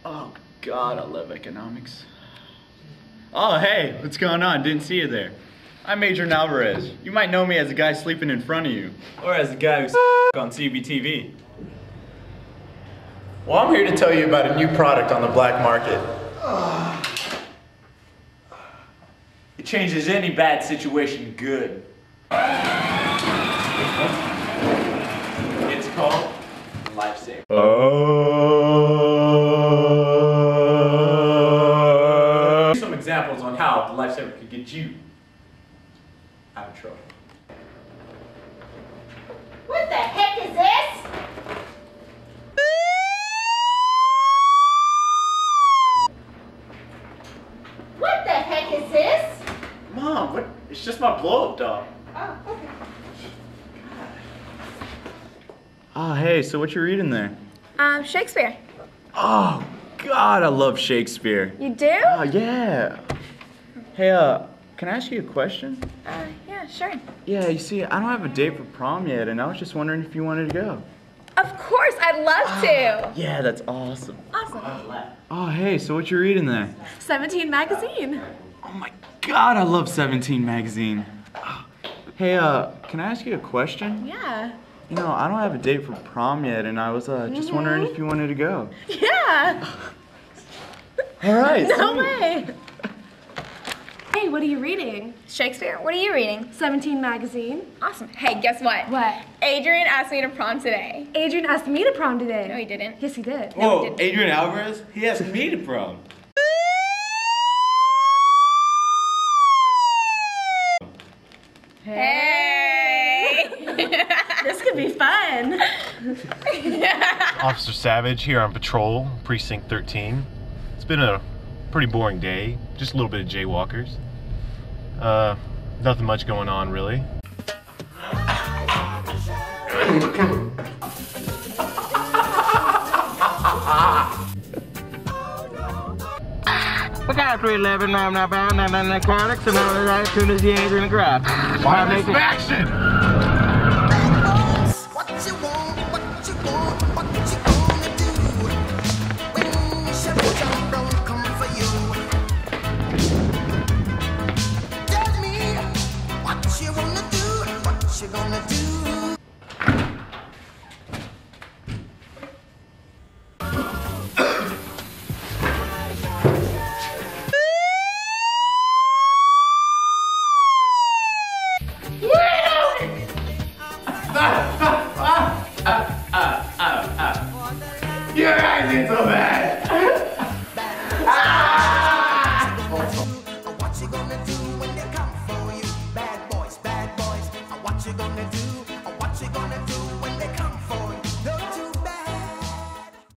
Oh God, I love economics. Oh hey, what's going on? Didn't see you there. I'm Major Alvarez. You might know me as the guy sleeping in front of you. Or as the guy who's on CBTV. Well, I'm here to tell you about a new product on the black market. It changes any bad situation good. It's called Lifesaver. Some examples on how the Lifesaver could get you out of trouble. What the heck is this? What the heck is this? Mom, what? It's just my blow-up doll. Oh, okay. Oh, hey, so what you reading there? Shakespeare. Oh, God, I love Shakespeare. You do? Oh, yeah. Hey, can I ask you a question? Yeah, sure. Yeah, you see, I don't have a date for prom yet, and I was just wondering if you wanted to go. Of course, I'd love to. Yeah, that's awesome. Awesome. Oh, hey, so what you reading there? 17 magazine. Oh my God, I love 17 magazine. Hey, can I ask you a question? Yeah. You know, I don't have a date for prom yet, and I was just wondering if you wanted to go. Yeah. All right. No sweet. way. Hey, what are you reading? Shakespeare, what are you reading? 17 magazine. Awesome. Hey, guess what? What? Adrian asked me to prom today. Adrian asked me to prom today. No, he didn't. Yes, he did. Whoa, Adrian Alvarez? He asked me to prom. Hey! This could be fun. Officer Savage here on patrol, precinct 13. It's been a pretty boring day, just a little bit of jaywalkers. Nothing much going on really. We got 311 round now bound and then narcotics and all of that as soon as the Adrian grab. Violence action! What you want, what you want, what you gonna do when Chevy Brown come for you? Tell me what you wanna do, what you gonna do. You're acting so bad.